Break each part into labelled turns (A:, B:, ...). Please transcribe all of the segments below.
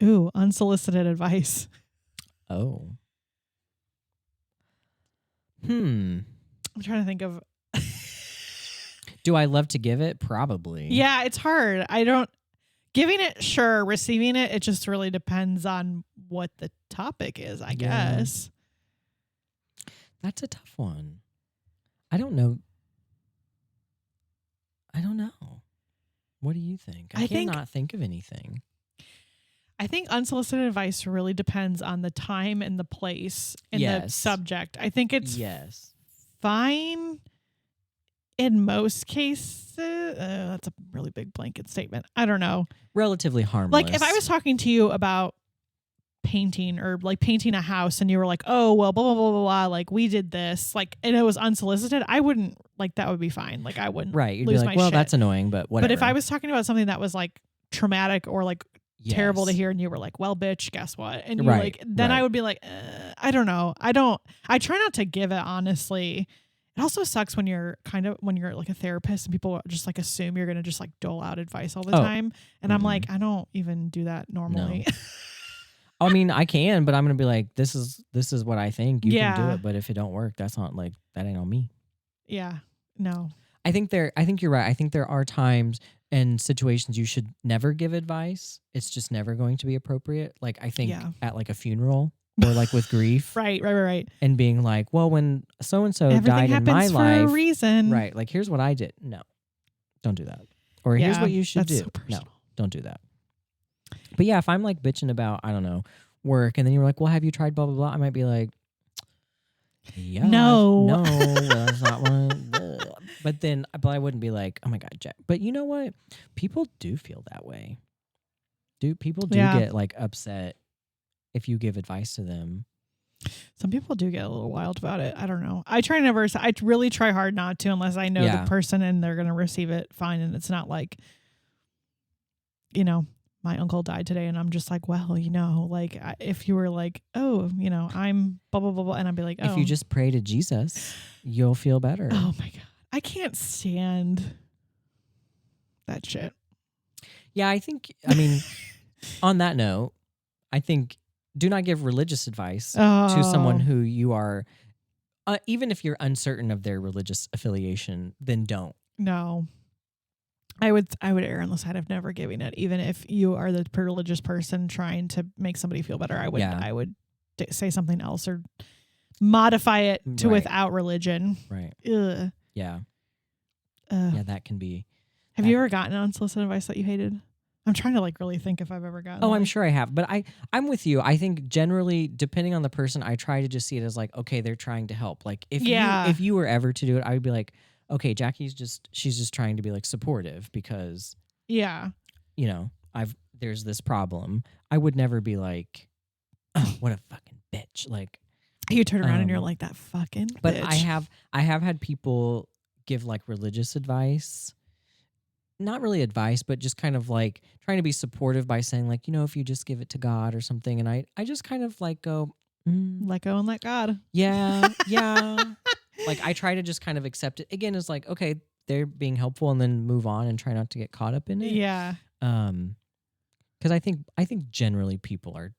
A: Ooh, unsolicited advice.
B: Oh. I'm
A: trying to think of.
B: Do I love to give it? Probably.
A: Yeah, it's hard. Giving it, sure. Receiving it, it just really depends on what the topic is, I guess.
B: That's a tough one. I don't know. What do you think? I cannot think of anything.
A: I think unsolicited advice really depends on the time and the place and the subject. I think it's fine in most cases. That's a really big blanket statement. I don't know.
B: Relatively harmless.
A: Like if I was talking to you about painting or like painting a house and you were like, oh, well, blah, blah, blah, blah, blah, like we did this, like, and it was unsolicited, I wouldn't, like, that would be fine. Like I wouldn't
B: You'd
A: lose
B: be like,
A: my
B: well,
A: shit.
B: that's annoying, but whatever.
A: But if I was talking about something that was like traumatic or like terrible to hear and you were like, well, bitch, guess what? And you're like, then I would be like, I don't know. I try not to give it, honestly. It also sucks when you're like a therapist and people just like assume you're going to just like dole out advice all the time. And I'm like, I don't even do that normally.
B: No. I mean, I can, but I'm going to be like, this is what I think. You can do it. But if it don't work, that's not like, that ain't on me.
A: Yeah. No.
B: I think you're right. I think there are times and situations you should never give advice. It's just never going to be appropriate. Like I think at like a funeral or like with grief.
A: Right.
B: And being like, well, when so-and-so died in my life.
A: Everything happens for a reason.
B: Right. Like, here's what I did. No, don't do that. Or here's what you should do. So no, don't do that. But yeah, if I'm like bitching about, I don't know, work, and then you're like, well, have you tried blah, blah, blah? I might be like, yeah. No, that's not one. But I wouldn't be like, oh my God, Jack. But you know what? People do feel that way. People do get like upset if you give advice to them.
A: Some people do get a little wild about it. I don't know. I really try hard not to unless I know the person and they're going to receive it fine. And it's not like, you know, my uncle died today and I'm just like, well, you know, like if you were like, oh, you know, I'm blah, blah, blah, blah. And I'd be like, oh.
B: If you just pray to Jesus, you'll feel better.
A: Oh my God. I can't stand that shit.
B: Yeah, I mean, on that note, I think do not give religious advice to someone who you are, even if you're uncertain of their religious affiliation, then don't.
A: No. I would err on the side of never giving it, even if you are the religious person trying to make somebody feel better. I would say something else or modify it to without religion.
B: Right.
A: Ugh.
B: Yeah. Yeah, that can be.
A: Have you ever gotten unsolicited advice that you hated? I'm trying to like really think if I've ever gotten.
B: I'm sure I have, but I'm with you. I think generally, depending on the person, I try to just see it as like, okay, they're trying to help. Like if you were ever to do it, I would be like, okay, she's just trying to be like supportive because you know, there's this problem. I would never be like, oh, what a fucking bitch. Like
A: you turn around and you're like that fucking
B: but
A: bitch.
B: I have had people give like religious advice. Not really advice, but just kind of like trying to be supportive by saying like, you know, if you just give it to God or something. And I just kind of like go,
A: let go and let God.
B: Yeah. Like I try to just kind of accept it. Again, it's like, okay, they're being helpful and then move on and try not to get caught up in it.
A: Yeah.
B: Because I think generally people are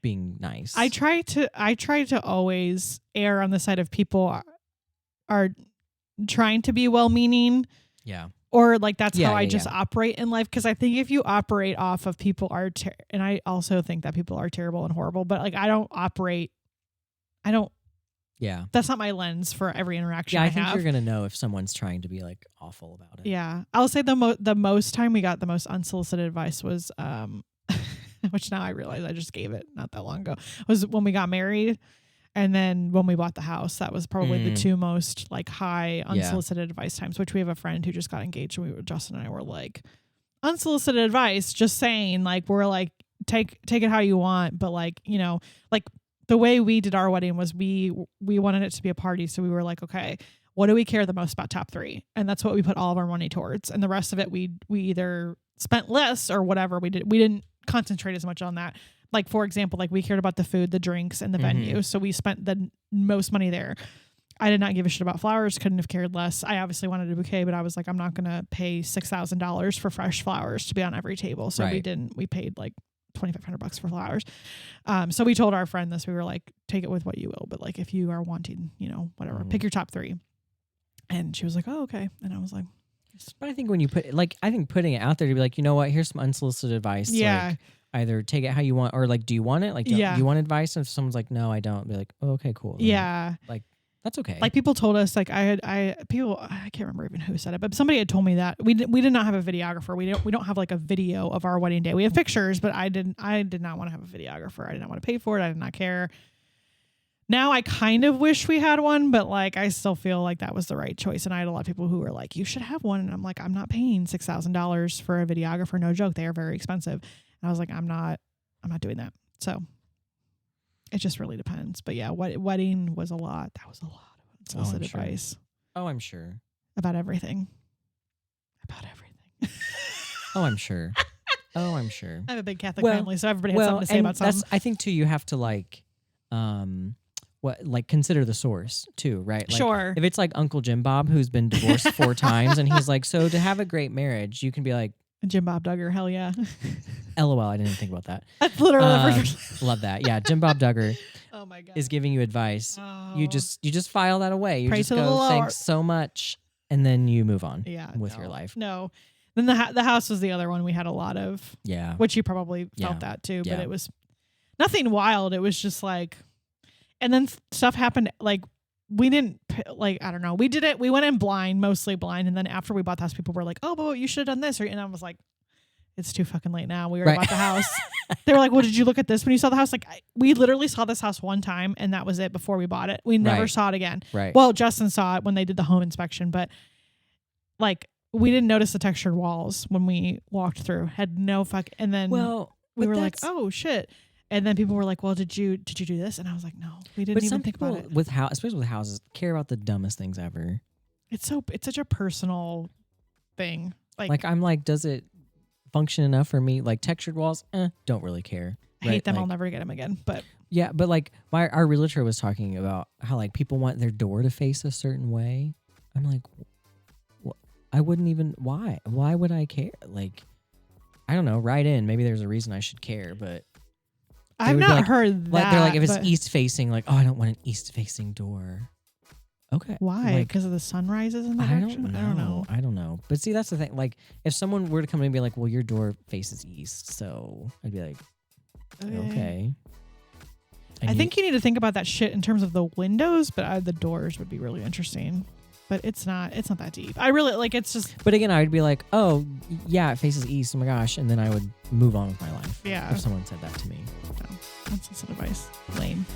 B: being nice.
A: I try to always err on the side of people are trying to be well-meaning.
B: Yeah.
A: Or like that's how I just operate in life. Because I think if you operate off of people and I also think that people are terrible and horrible, but like that's not my lens for every interaction I
B: think you're going to know if someone's trying to be like awful about it.
A: Yeah. I'll say the most time we got the most unsolicited advice was, which now I realize I just gave it not that long ago, was when we got married. And then when we bought the house, that was probably the two most like high unsolicited advice times, which we have a friend who just got engaged and Justin and I were like, unsolicited advice, just saying, like, we're like, take it how you want. But like, you know, like the way we did our wedding was we wanted it to be a party. So we were like, okay, what do we care the most about top 3? And that's what we put all of our money towards. And the rest of it, we either spent less or whatever we did. We didn't concentrate as much on that. Like, for example, like we cared about the food, the drinks, and the venue. So we spent the most money there. I did not give a shit about flowers. Couldn't have cared less. I obviously wanted a bouquet, but I was like, I'm not going to pay $6,000 for fresh flowers to be on every table. So we didn't. We paid like $2,500 for flowers. So we told our friend this. We were like, take it with what you will, but like if you are wanting, whatever, pick your top 3. And she was like, oh, okay. And I was like,
B: but I think when you I think putting it out there to be like, you know what, here's some unsolicited advice.
A: Yeah.
B: Like, either take it how you want, or like, do you want it? Like, do you want advice? And if someone's like, no, I don't, be like, oh, okay, cool.
A: Yeah.
B: Like, that's okay.
A: Like people told us, like I can't remember even who said it, but somebody had told me that we did not have a videographer. We don't have like a video of our wedding day. We have pictures, but I did not want to have a videographer. I did not want to pay for it. I did not care. Now I kind of wish we had one, but like I still feel like that was the right choice. And I had a lot of people who were like, you should have one. And I'm like, I'm not paying $6,000 for a videographer. No joke. They are very expensive. And I was like, I'm not doing that. So it just really depends. But yeah, wedding was a lot. That was a lot of unsolicited advice.
B: Oh, I'm sure.
A: About everything.
B: Oh, I'm sure. I have
A: a big Catholic family, so everybody has something to say about something.
B: I think too, you have to consider the source too, right? Like,
A: sure.
B: If it's like Uncle Jim Bob, who's been divorced 4 times, and he's like, so to have a great marriage, you can be like,
A: Jim Bob Duggar, hell yeah.
B: LOL, I didn't think about that.
A: That's literally the first.
B: Love that. Yeah, Jim Bob Duggar
A: oh my God.
B: is giving you advice.
A: Oh.
B: You just file that away. You
A: Pray
B: just
A: to
B: go,
A: the Lord.
B: thanks so much, and then you move on with your life.
A: No. Then the house was the other one we had a lot of.
B: Yeah.
A: Which you probably felt that too, but it was nothing wild. It was just like, and then stuff happened like we didn't like, I don't know. We did it. We went in blind, mostly blind. And then after we bought the house, people were like, oh, but you should have done this. And I was like, it's too fucking late now. We already bought the house. They were like, well, did you look at this when you saw the house? Like, we literally saw this house one time and that was it before we bought it. We never saw it again.
B: Right.
A: Well, Justin saw it when they did the home inspection, but like we didn't notice the textured walls when we walked through. Had no fuck. And then we were like, oh shit. And then people were like, well, did you do this? And I was like, no, we didn't even think about it.
B: Especially with houses, care about the dumbest things ever.
A: It's such a personal thing. Like
B: I'm like, does it function enough for me? Like textured walls, don't really care.
A: I hate them. Like, I'll never get them again. But
B: yeah, but like our realtor was talking about how like people want their door to face a certain way. I'm like, I wouldn't even. Why? Why would I care? Like, I don't know. Write in. Maybe there's a reason I should care, but
A: I've not heard that.
B: Like they're like, if it's east facing, like, oh, I don't want an east facing door. Okay.
A: Why? Because of the sunrises in that direction?
B: I don't know. But see, that's the thing. Like, if someone were to come in and be like, well, your door faces east, so I'd be like, okay.
A: I think you need to think about that shit in terms of the windows, but the doors would be really interesting. But it's not that deep. I really like. It's just.
B: But again, I would be like, oh yeah, it faces east. Oh my gosh, and then I would move on with my life.
A: Yeah.
B: If someone said that to me.
A: No, that's just advice. Lame.